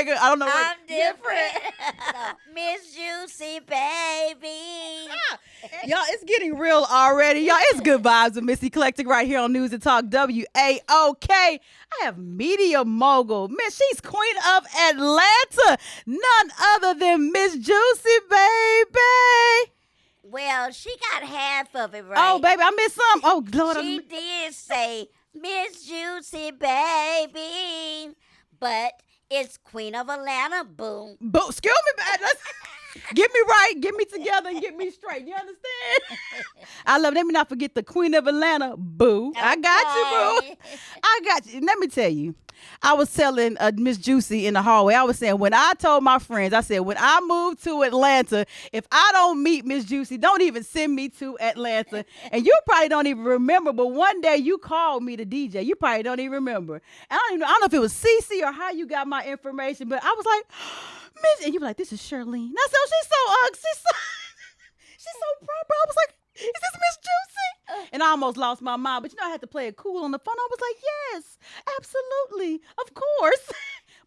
like I don't know. I'm different. So, Miss Juicy, baby. Y'all, it's getting real already. Y'all, it's good vibes with Miss Eclectic right here on News and Talk WAOK. I have media mogul. Miss, she's queen of Atlanta. None other than Miss Juicy, baby. Well, she got half of it right. Oh, baby, I missed some. Oh, Lord. She did say Miss Juicy, baby. But it's Queen of Atlanta, boom. Excuse me, man. Get me right, get me together, and get me straight. You understand? I love it. Let me not forget the Queen of Atlanta, boo. Okay. I got you, boo. I got you. Let me tell you. I was telling Miss Juicy in the hallway, I was saying, when I told my friends, I said, when I move to Atlanta, if I don't meet Miss Juicy, don't even send me to Atlanta. And you probably don't even remember, but one day you called me to DJ. You probably don't even remember. And I don't know if it was Cece or how you got my information, but I was like, Miss, and you were like, this is Shirlene. And I said, oh, she's so proper. I was like, is this Miss Juicy? And I almost lost my mind, but I had to play it cool on the phone. I was like, yes, absolutely, of course.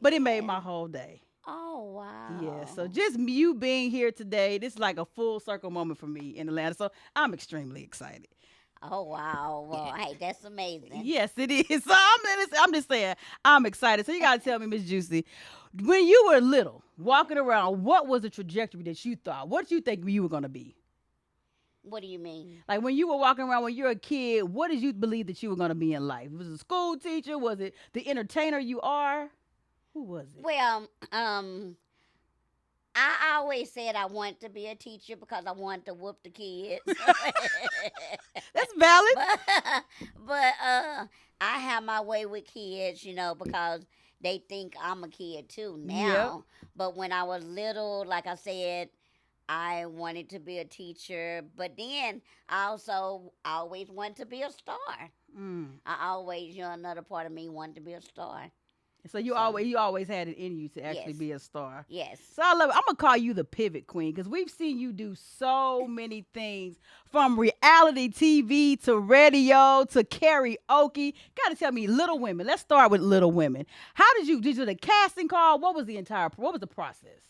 But it made my whole day. Oh, wow. Yeah, so just you being here today, this is like a full circle moment for me in Atlanta. So I'm extremely excited. Oh, wow. Well, hey, that's amazing. Yes, it is. So I'm just saying, I'm excited. So you got to tell me, Miss Juicy, when you were little, walking around, what was the trajectory that you thought? What did you think you were going to be? What do you mean? Like when you were walking around when you were a kid, what did you believe that you were going to be in life? Was it a school teacher? Was it the entertainer you are? Who was it? Well, I always said I wanted to be a teacher because I wanted to whoop the kids. That's valid. But I have my way with kids, because they think I'm a kid too now. Yep. But when I was little, like I said, I wanted to be a teacher, but then I always wanted to be a star. I always, another part of me wanted to be a star. So you always had it in you to actually be a star. Yes. So I love it. I'm gonna call you the pivot queen because we've seen you do so many things, from reality TV to radio to karaoke. Got to tell me, Little Women. Let's start with Little Women. How did you the casting call? What was the process?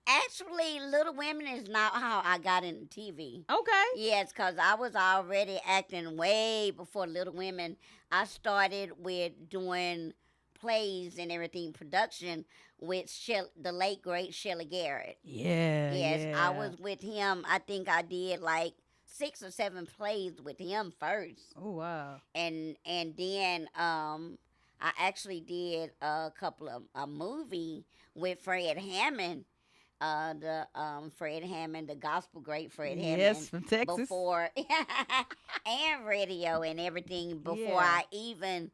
Actually, Little Women is not how I got into TV. Okay. Yes, because I was already acting way before Little Women. I started with doing plays and everything, production with the late, great Shelley Garrett. Yeah. Yes, yeah. I was with him. I think I did like 6 or 7 plays with him first. Oh, wow. And then I actually did a couple of a movie with Fred Hammond. Fred Hammond, the gospel great Fred Hammond. Yes, from Texas. Before and radio and everything before I even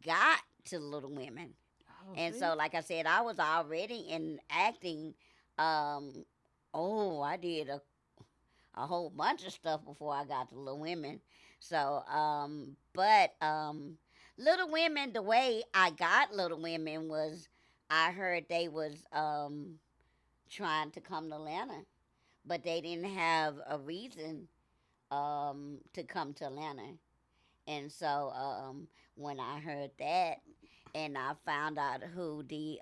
got to Little Women. Oh, and so, like I said, I was already in acting. I did a whole bunch of stuff before I got to Little Women. So, Little Women, the way I got Little Women was, I heard they was trying to come to Atlanta, but they didn't have a reason to come to Atlanta. And so when I heard that, and I found out who the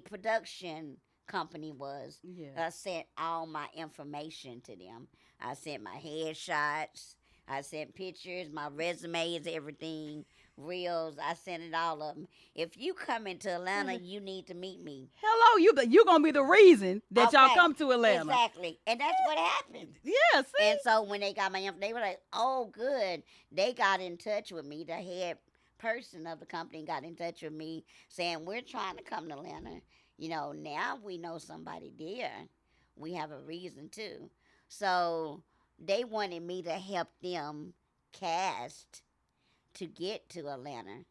production company was, I sent all my information to them. I sent my headshots, I sent pictures, my resumes, everything. Reels, I sent it all of them. If you come into Atlanta, you need to meet me. Hello, you're gonna be the reason that y'all come to Atlanta. Exactly, and that's what happened. Yes. Yeah, and so when they got my info, they were like, "Oh, good." They got in touch with me. The head person of the company got in touch with me, saying, "We're trying to come to Atlanta. Now we know somebody there. We have a reason to." So they wanted me to help them cast to get to Atlanta.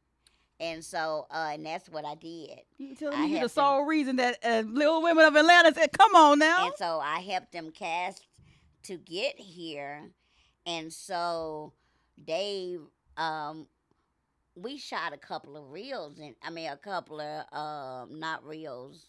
And so, and that's what I did. You telling me you're the sole reason that Little Women of Atlanta said, come on now. And so I helped them cast to get here. And so they, we shot a couple of reels, a couple of, not reels.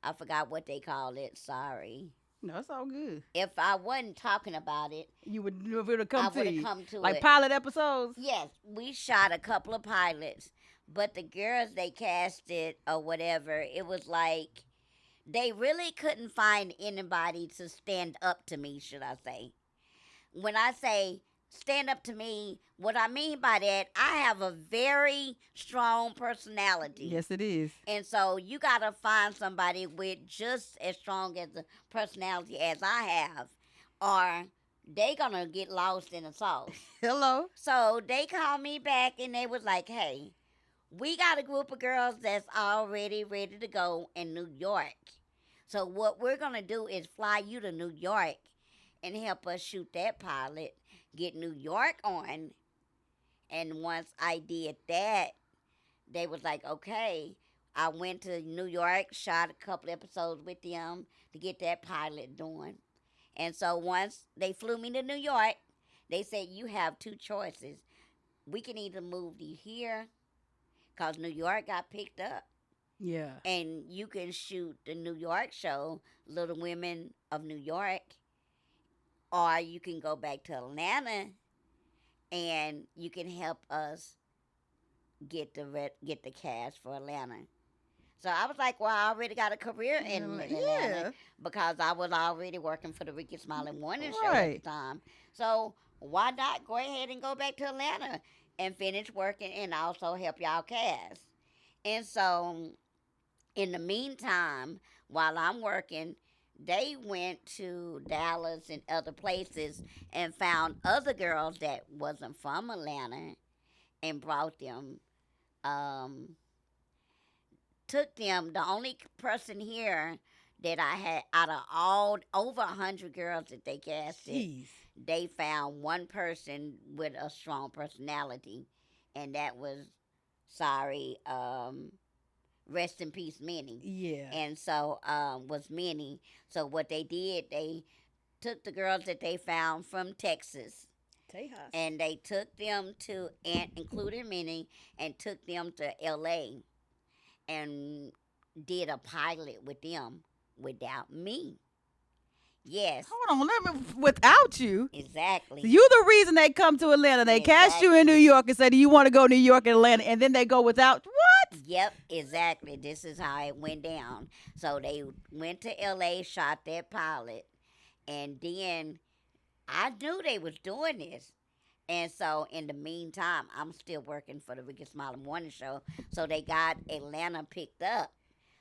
I forgot what they call it, sorry. No, it's all good. If I wasn't talking about it, you would have come to it. Come to like it. Pilot episodes? Yes, we shot a couple of pilots, But the girls they casted or whatever, it was like they really couldn't find anybody to stand up to me, should I say. When I say stand up to me, what I mean by that, I have a very strong personality. Yes, it is. And so you got to find somebody with just as strong as a personality as I have, or they going to get lost in the sauce. Hello. So they called me back and they was like, hey, we got a group of girls that's already ready to go in New York. So what we're going to do is fly you to New York and help us shoot that pilot, get New York on. And once I did that, they was like, okay. I went to New York, shot a couple episodes with them to get that pilot done. And so once they flew me to New York, they said, you have two choices. We can either move you here because New York got picked up, Yeah. and you can shoot the New York show, Little Women of New York, or you can go back to Atlanta and you can help us get the cast for Atlanta. So I was like, well, I already got a career in Atlanta Yeah. because I was already working for the Ricky Smiley Morning Show at the Right. time. So why not go ahead and go back to Atlanta and finish working and also help y'all cast? And so in the meantime, while I'm working, they went to Dallas and other places and found other girls that wasn't from Atlanta and brought them. Um, Took them. The only person here that I had out of all over 100 girls that they casted, Jeez. they found one person with a strong personality, and that was sorry. Rest in peace, Minnie. Yeah. And so was Minnie. So what they did, they took the girls that they found from Texas Tejas. and they took them to, and including Minnie, and took them to L.A. and did a pilot with them without me. Yes, Hold on, let me. Without you, exactly. you the reason they come to Atlanta. They cast you in New Exactly. York and say, "Do you want to go New York and Atlanta?" And then they go without. What? Yep, exactly. This is how it went down. So they went to LA, shot that pilot, and then I knew they was doing this. And so in the meantime, I'm still working for the Ricky Smiley Morning Show. So they got Atlanta picked up.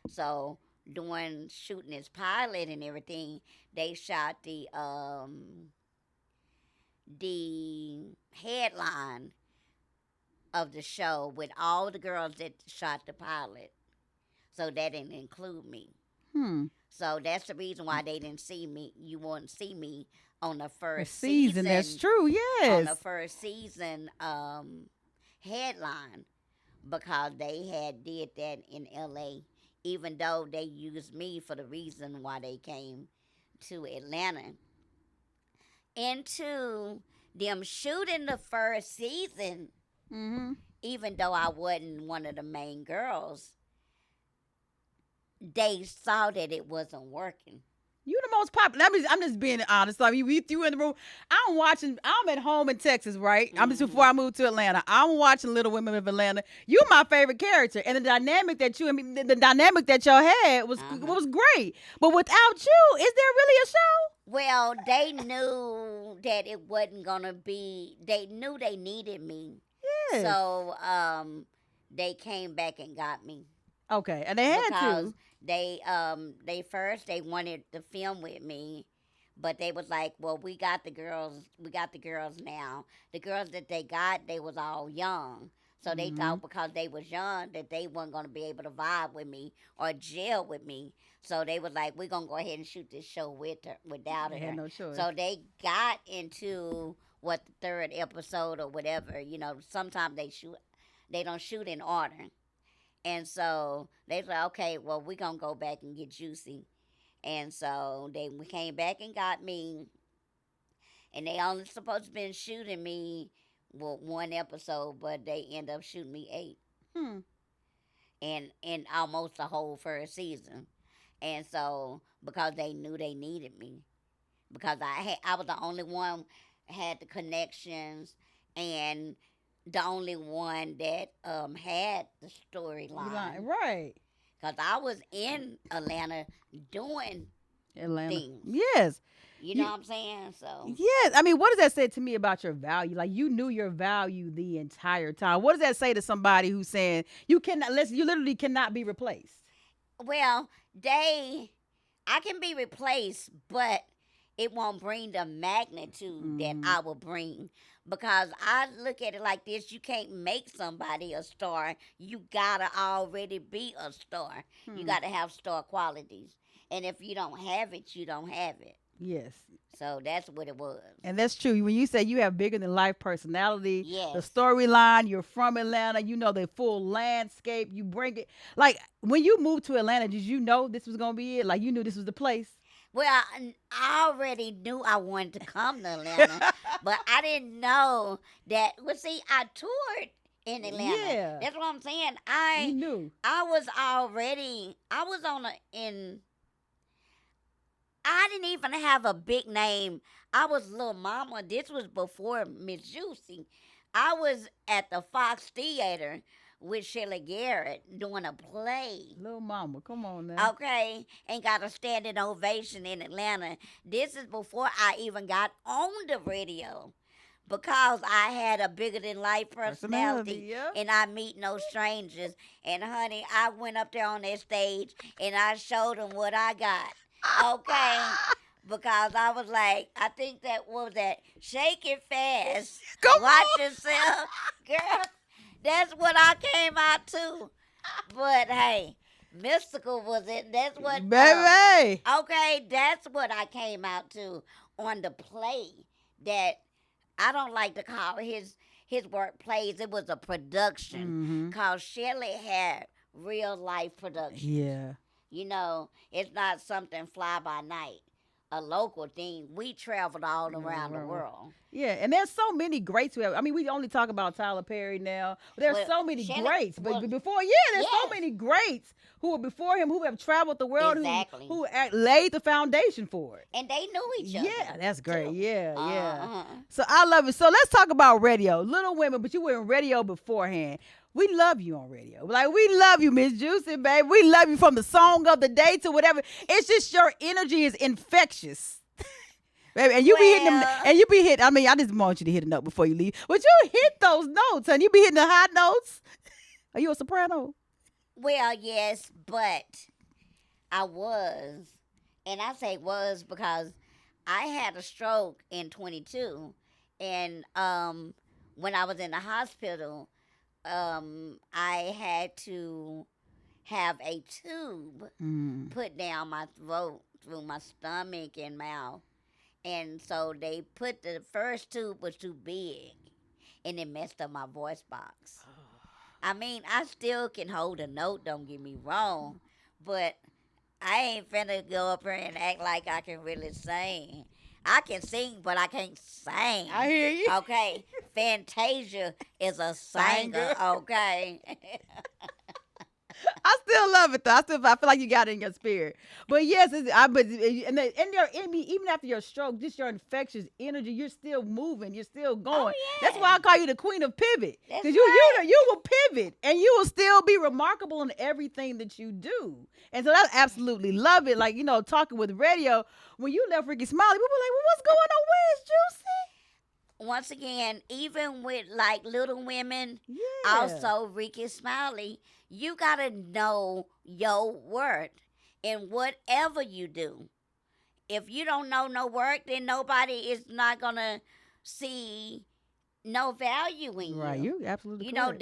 So doing shooting this pilot and everything, they shot the headline of the show with all the girls that shot the pilot. So that didn't include me. Hmm. So that's the reason why they didn't see me. You wouldn't see me on the A first season. That's season. true. On the Yes. first season headline because they had did that in L.A. Even though they used me for the reason why they came to Atlanta. Into them shooting the first season, Mm-hmm. even though I wasn't one of the main girls, they saw that it wasn't working. You the most popular. I'm just being honest. Like we threw in the room. I'm watching. I'm at home in Texas, right? I'm just before Mm-hmm. I moved to Atlanta. I'm watching Little Women of Atlanta. You my favorite character, and the dynamic that you and me, the dynamic that y'all had Uh-huh. was great. But without you, is there really a show? Well, they knew that it wasn't gonna be. They knew they needed me, Yes. so they came back and got me Okay, and they had because to. they first they wanted to film with me, but they was like, well, we got the girls now. The girls that they got, they was all young. So they Mm-hmm. thought because they was young that they weren't gonna be able to vibe with me or gel with me. So they was like, we're gonna go ahead and shoot this show with her without They had her. no choice. So they got into what the third episode or whatever. You know, sometimes they don't shoot in order. And so they said, okay, well, we're going to go back and get Juicy. And so they came back and got me. And they only supposed to been shooting me one episode, but they end up shooting me eight. Hmm. And in almost the whole first season. And so because they knew they needed me. Because I was the only one had the connections and the only one that had the You lying, storyline. right? Cause I was in Atlanta doing Atlanta. things. Yes. You know You, what I'm saying? So yes. I mean, what does that say to me about your value? Like you knew your value the entire time. What does that say to somebody who's saying you cannot listen? You literally cannot be replaced. well, I can be replaced, but it won't bring the magnitude that Mm, I will bring because I look at it like this: you can't make somebody a star. You gotta already be a star. You hmm. gotta have star qualities, and if you don't have it, you don't have it. Yes. So that's what it was. And that's true. When you say you have bigger than life personality, the Yes. storyline, you're from Atlanta, you know the full landscape, you bring it. Like when you moved to Atlanta, did you know this was going to be it? Like you knew this was the place? Well, I already knew I wanted to come to Atlanta, but I didn't know that. Well, see, I toured in Atlanta. Yeah. That's what I'm saying. You knew. I was already I was on a in I didn't even have a big name. I was Little Mama. This was before Miss Juicy. I was at the Fox Theater with Shirley Garrett doing a play. Little mama, come on now. Okay, and got a standing ovation in Atlanta. This is before I even got on the radio because I had a bigger than life Personality, personality yeah. and I meet no strangers. And honey, I went up there on that stage and I showed them what I got. Okay, because I was like, I think that was that shake it fast, Come watch on. yourself, girl. That's what I came out to. But hey, mystical was it? That's what. Baby. Okay, that's what I came out to on the play. That I don't like to call his work plays. It was a production Mm-hmm. called Shelley had real life productions. Yeah. You know, it's not something fly by night, a local thing. We traveled all around the world. Yeah, and there's so many greats who have. I mean, we only talk about Tyler Perry now. There's Well, so many Shelley greats, but was before, yeah, there's so yes, many greats who were before him, who have traveled the world, exactly, laid the foundation for it. and they knew each Yeah, other that's great. too. Yeah, yeah. Uh-huh. So I love it. So let's talk about radio. Little Women, but you were in radio beforehand. We love you on radio. Like we love you, Miss Juicy, babe. We love you from the song of the day to whatever. It's just your energy is infectious. Baby, and you be hitting them, Well, and you be hitting. I mean, I just want you to hit a note before you leave. But you hit those notes, and you be hitting the high notes. Are you a soprano? well, yes, but I was, and I say was because I had a stroke in 22, and when I was in the hospital, I had to have a tube Mm. put down my throat through my stomach and mouth. And so they put the first tube was too big and it messed up my voice box. I mean, I still can hold a note, don't get me wrong, but I ain't finna go up here and act like I can really sing. I can sing, but I can't sing. I hear you. Okay, Fantasia is a singer. Singer. Okay. I still love it though. I feel like you got it in your spirit. But yes, even after your stroke, just your infectious energy, you're still moving, you're still Oh going. That's yeah, why I call you the queen of pivot, that's because right. you will pivot and you will still be remarkable in everything that you do. And so I absolutely love it. Like talking with radio, when you left Ricky Smiley, people were like, "Well, what's going on? Where's Juicy?" Once again, even with like Little Women, Yeah. also Ricky Smiley, you gotta know your worth in whatever you do. If you don't know no work, then nobody is not gonna see no value in Right, you. you absolutely You know, correct.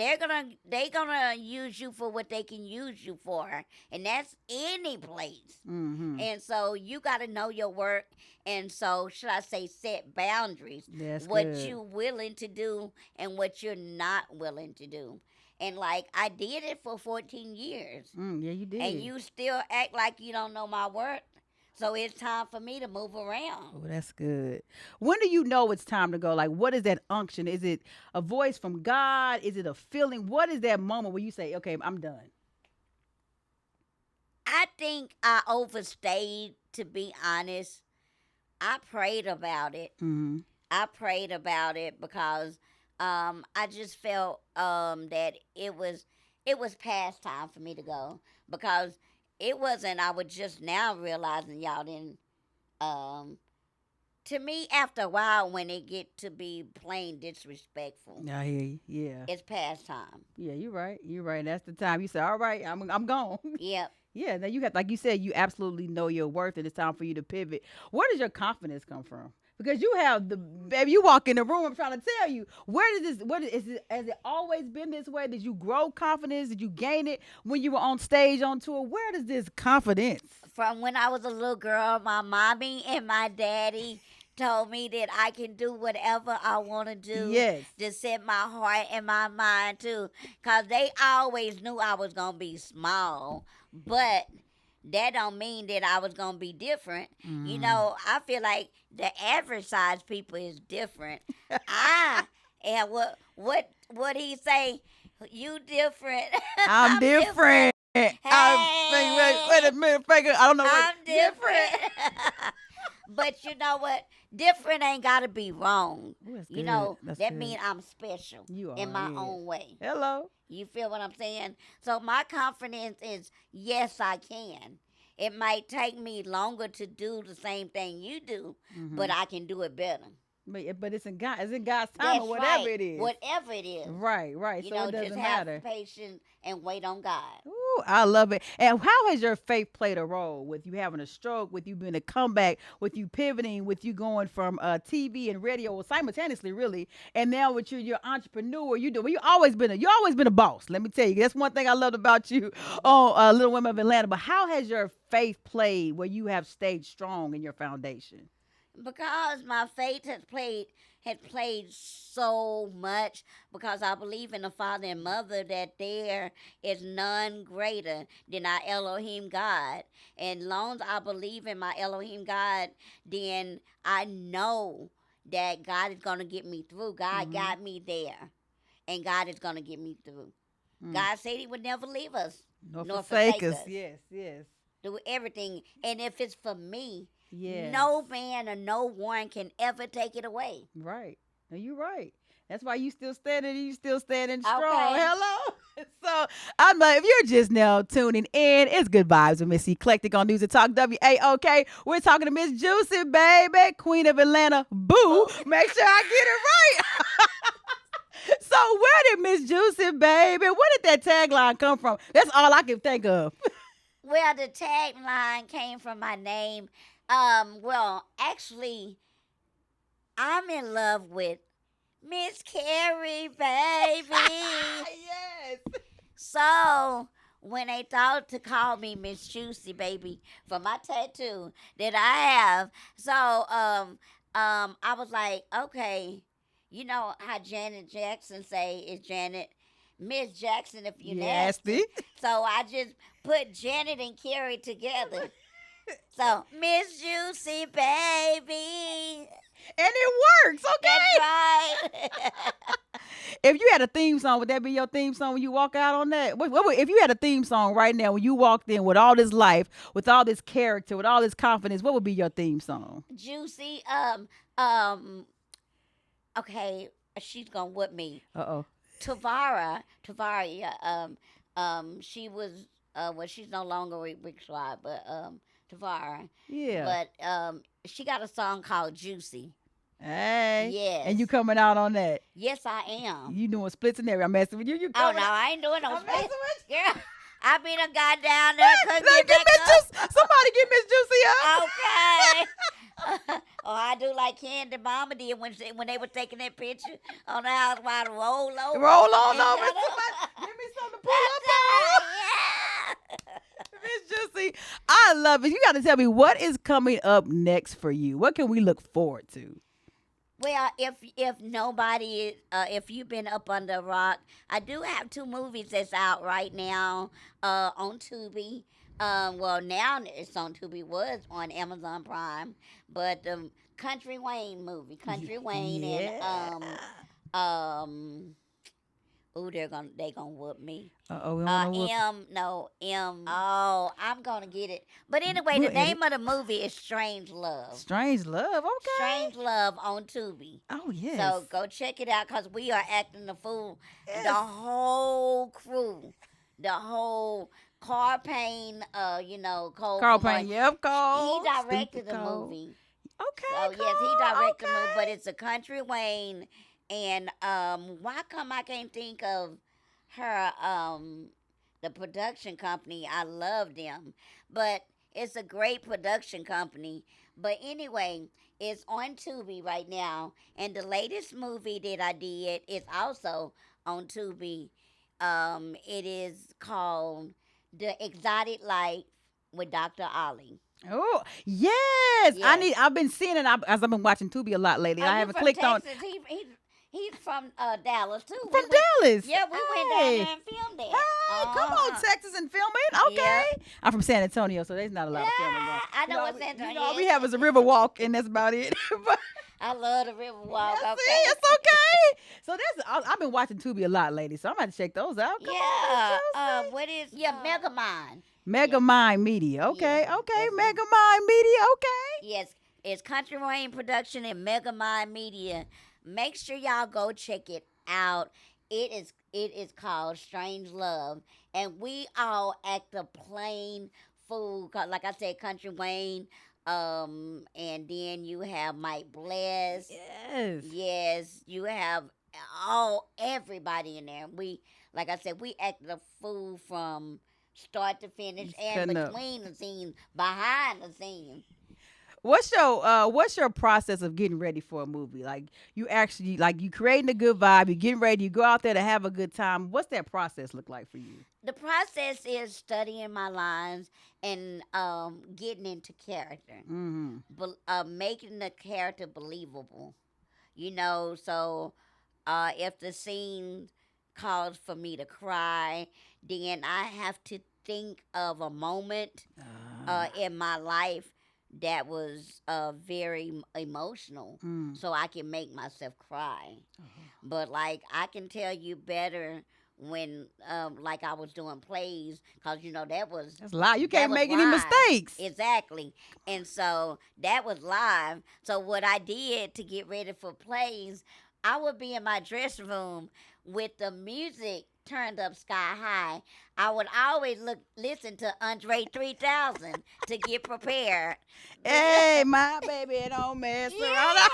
they're gonna use you for what they can use you for, and that's any place. Mm-hmm. And so you got to know your work, and so should I say set boundaries, That's what good. you willing to do and what you're not willing to do. And like I did it for 14 years, Yeah, you and did. you still act like you don't know my work. So it's time for me to move around. Oh, that's good. When do you know it's time to go? Like, what is that unction? Is it a voice from God? Is it a feeling? What is that moment where you say, okay, I'm done? I think I overstayed, to be honest. I prayed about it. Mm-hmm. I prayed about it because I just felt that it was past time for me to go because it wasn't. I was just now realizing y'all didn't. Um, to me, after a while, when it get to be plain disrespectful, I hear you. Yeah. it's past time. Yeah, you're right. You're right. That's the time you say, all right, I'm gone. Yep. Yeah, now you got, like you said, you absolutely know your worth, and it's time for you to pivot. Where does your confidence come from? Because you have the baby, you walk in the room. I'm trying to tell you, where does this? What is it? Has it always been this way? Did you grow confidence? Did you gain it when you were on stage on tour? Where does this confidence? From when I was a little girl, my mommy and my daddy told me that I can do whatever I want to do Yes. to set my heart and my mind to. Because they always knew I was going to be small. But that don't mean that I was going to be different. Mm. I feel like the average size people is different. I and what he say? You different. I'm I'm different. different. Wait Hey, a minute, Faker. I don't know what I'm different. But you know what? Different ain't gotta be wrong. Ooh, that's good. That's That good. mean I'm special You in are. my Yes. own way. Hello. You feel what I'm saying? So my confidence is yes, I can. It might take me longer to do the same thing you do, Mm-hmm. but I can do it better. But it's in God. It's in God's time or That's whatever right. it is. Whatever it is. Right. Right. So it Just doesn't have matter. patience and wait on God. Ooh, I love it. And how has your faith played a role with you having a stroke, with you being a comeback, with you pivoting, with you going from TV and radio well, simultaneously, really, and now with you, you're an entrepreneur. You always been a boss. Let me tell you, that's one thing I loved about you Hmm. on Little Women of Atlanta. But how has your faith played where you have stayed strong in your foundation? Because my faith has played so much because I believe in the Father and Mother that there is none greater than our Elohim God. And long as I believe in my Elohim God, then I know that God is gonna get me through. God Mm-hmm. got me there. And God is gonna get me through. Mm. God said he would never leave us Nor nor forsake forsake us. us. Yes. Yes. Do everything. And if it's for me, Yes. no man or no one can ever take it away. Right. No, you're right. That's why you still standing. You still standing strong. Okay. Hello. So I'm like, if you're just now tuning in, it's good vibes with Miss Eclectic on News and Talk WAOK. We're talking to Miss Juicy, baby, Queen of Atlanta. Boo. Boo. Make sure I get it right. So where did Miss Juicy, baby? Where did that tagline come from? That's all I can think of. Well, the tagline came from my name. Well, actually, I'm in love with Miss Carrie, baby. Yes. So when they thought to call me Miss Juicy, baby, for my tattoo that I have, I was like, okay, you know how Janet Jackson say is Janet Miss Jackson if you Nasty. nasty. So I just put Janet and Carrie together. So Miss Juicy, baby. And it works, That's okay? right. If you had a theme song, would that be your theme song when you walk out on that? If you had a theme song right now when you walked in with all this life, with all this character, with all this confidence, what would be your theme song? Juicy. Um. Okay, she's gonna whip me. Uh oh. Tavara. Yeah. She was. Well, she's no longer with Rick Schwab, but Tavara. Yeah. But she got a song called Juicy. Hey. And you Yes. coming out on that? Yes, I am. You doing splits and everything? I'm messing with you. You Oh coming no, out? I ain't doing no I'm messing split. with you. Girl, I be done got down there, couldn't Like, get get back Miss up. Juicy. Somebody get Miss Juicy up. Okay. Oh, I do like Candy Mama did when they were taking that picture on the house while to roll over Roll on and over. got Somebody up. give me something to pull That's up on. right. Yeah. Miss Juicy, I love it. You got to tell me what is coming up next for you. What can we look forward to? Well, if nobody, if you've been up under a rock, I do have two movies that's out right now, on Tubi. Well, now it's on Tubi. Was on Amazon Prime, but the Country Wayne movie, Country Wayne, and Yeah. um, Ooh, they gonna whoop me. We don't know what. M, no, M. Oh, I'm gonna get it. But anyway, the We'll edit. name of the movie is Strange Love. Strange Love. Okay. Strange Love on Tubi. Oh yes. So go check it out because we are acting the fool. The Yes. whole crew, the whole Car Payne, Cole Carl from Payne. Yep. he Cole. directed Stupid the Cole. movie. Okay. So yes, he Cole. directed the movie, Okay. but it's a Country Wayne, and why come I can't think of her the production company? I love them, but it's a great production company. But anyway, it's on Tubi right now, and the latest movie that I did is also on Tubi. It is called The Exotic Life with Dr. Ali. Oh yes, Yes. I've been seeing it as I've been watching Tubi a lot lately. Oh, I you haven't from clicked on Texas? He's from Dallas too. from Dallas. Yeah, we went down Hey, there and filmed that. hey, come on, Texas and filming. Okay, Yeah. I'm from San Antonio, so there's not a lot of filming going. I know You what's all in we, there. all we have is a river walk, and that's about it. But I love the river walk. yeah, Okay. see, it's okay. So I've been watching Tubi a lot lately, so I'm gonna check those out. Come on, Miss Yeah. Josie. What is Megamind? Mega Mind Media. Okay, Yeah, okay, that's Mega Mind Media. Okay. Yes, it's Country Rain Production and Megamind Media. Make sure y'all go check it out. It is called Strange Love, and we all act a plain fool. Like I said, Country Wayne. And then you have Mike Bless. Yes. Yes, you have everybody in there. Like I said, we acted a fool from start to finish Just and cutting up. between the scenes, behind the scenes. What's your process of getting ready for a movie? Like you actually you creating a good vibe, you getting ready, you go out there to have a good time. What's that process look like for you? The process is studying my lines and getting into character, Mm-hmm. making the character believable. So if the scene calls for me to cry, then I have to think of a moment in my life that was very emotional Mm. so I can make myself cry. But like I can tell you better when like I was doing plays because That's a lot. You that can't was make any live. mistakes. Exactly. And so that was live. So what I did to get ready for plays, I would be in my dressing room with the music turned up sky high. I would always listen to Andre 3000 to get prepared. Hey, my baby, don't mess around. Yeah.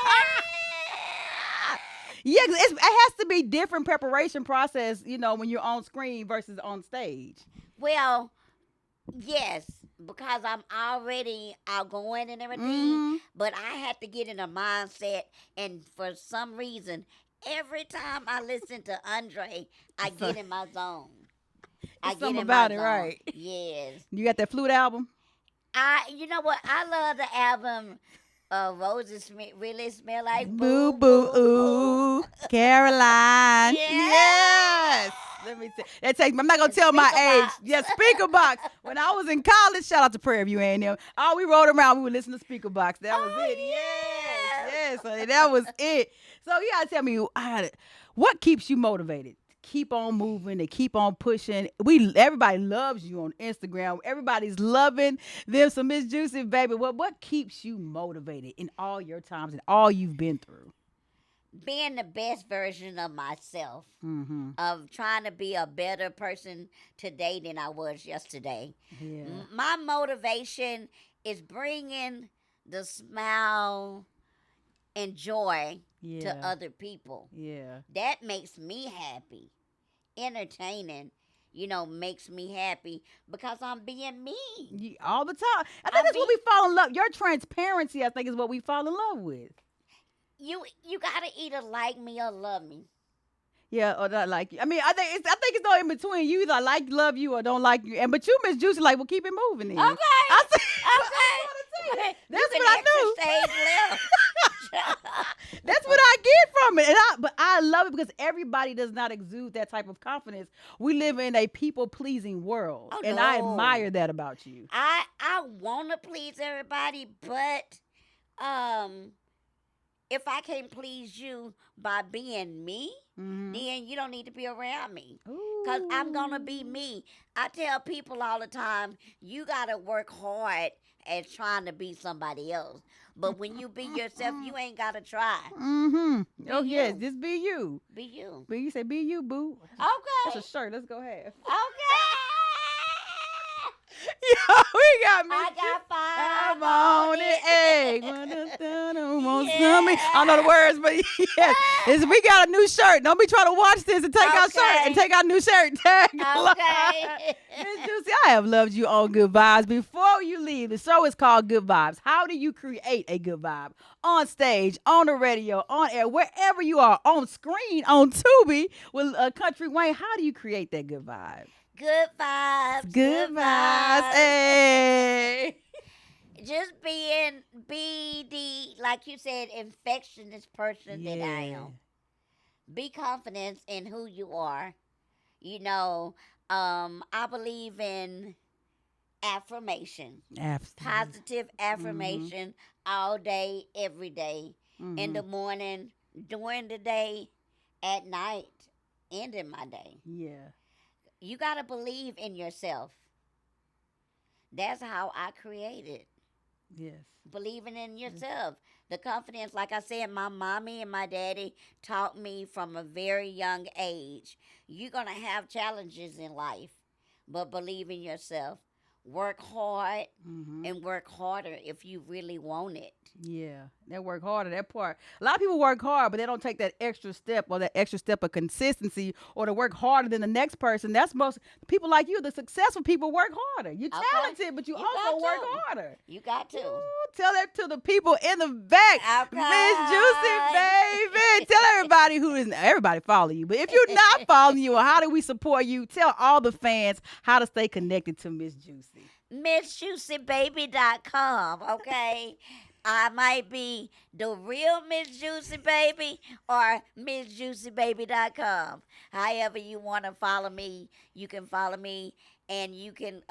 Yeah, 'cause it has to be different preparation process, when you're on screen versus on stage. Well, yes, because I'm already outgoing and everything, Mm-hmm. but I had to get in a mindset, and for some reason, every time I listen to Andre, I get in my zone. I It's get something in about my it, zone. right? Yes. You got that flute album? You know what? I love the album. Roses really smell like Boo boo boo boo boo. ooh, Caroline. Yeah. Yes. Let me say that takes. I'm not gonna tell my Speaker age. box. Yeah, speaker box. When I was in college, shout out to Prairie View A&M. Oh, we rode around. We would listen to speaker box. That was Oh it. yeah. Yes, honey, that was it. So you gotta tell me, what keeps you motivated? Keep on moving and keep on pushing. Everybody loves you on Instagram. Everybody's loving them. So Miss Juicy, baby, what keeps you motivated in all your times and all you've been through? Being the best version of myself, Mm-hmm. of trying to be a better person today than I was yesterday. Yeah. My motivation is bringing the smile and joy Yeah. to other people. Yeah. That makes me happy. Entertaining, makes me happy because I'm being me. All the time. I think I that's what mean- we fall in love. Your transparency, I think, is what we fall in love with. You gotta either like me or love me. Yeah, or not like you. I mean, I think it's no in between. You either love you or don't like you. But you, Miss Juicy, well, keep it moving then. Okay. I see- Okay. That's You what I can knew. extra stage left. That's what I get from it. But I love it because everybody does not exude that type of confidence. We live in a people-pleasing world. Oh, and I no. admire that about you. I want to please everybody, but if I can't please you by being me, then you don't need to be around me. Because I'm going to be me. I tell people all the time, you got to work hard at trying to be somebody else. But when you be yourself, you ain't got to try. Oh, Be yes, you. just be you. Be you. But you say be you, boo. Okay. That's a shirt. Let's go have. Okay. Yo, we got me. I got I'm 5 on on the it. egg. I don't know the words, but yes, we got a new shirt. Don't be trying to watch this and take our shirt and take our new shirt. Okay. Miss Juicy, I have loved you on Good Vibes. Before you leave, the show is called Good Vibes. How do you create a good vibe? On stage, on the radio, on air, wherever you are, on screen, on Tubi with Country Wayne. How do you create that good vibe? Good vibes. Good vibes. Hey. Just be the, like you said, infectious person that I am. Be confident in who you are. You know, I believe in affirmation. Positive affirmation all day, every day. In the morning, during the day, at night, ending my day. Yeah. You got to believe in yourself. That's how I created. Yes. Believing in yourself. The confidence, like I said, my mommy and my daddy taught me from a very young age. You're going to have challenges in life, but believe in yourself. Work hard and work harder if you really want it. Yeah, they work harder, that part. A lot of people work hard, but they don't take that extra step or that extra step of consistency or to work harder than the next person. That's most people like you, the successful people work harder. You're talented, but you also work harder. You got to. Ooh, tell that to the people in the back. Miss Juicy, baby. Tell everybody everybody follow you. But if you're not following you, or how do we support you? Tell all the fans how to stay connected to Miss Juicy. MissJuicyBaby.com, okay? I might be the real Miss Juicy Baby or MissJuicyBaby.com. However you want to follow me, you can follow me, and you can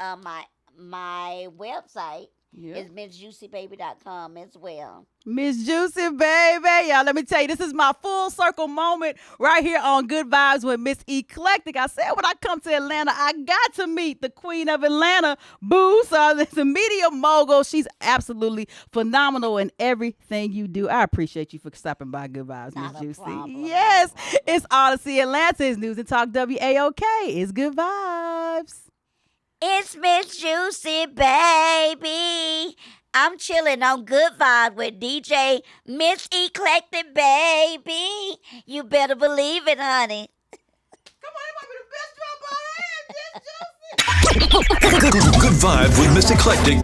my website is MissJuicyBaby.com as well. Miss Juicy, baby. Y'all, let me tell you, this is my full circle moment right here on Good Vibes with Miss Eclectic. I said when I come to Atlanta, I got to meet the queen of Atlanta, Boo. So it's a media mogul. She's absolutely phenomenal in everything you do. I appreciate you for stopping by Good Vibes, Miss Juicy. Yes, it's Audacy Atlanta. It's News and Talk WAOK. It's Good Vibes. It's Miss Juicy, baby. I'm chilling on Good Vibe with DJ Miss Eclectic, baby. You better believe it, honey. Come on, it might be the best drop I had, Miss Juicy. Good Vibe with Miss Eclectic.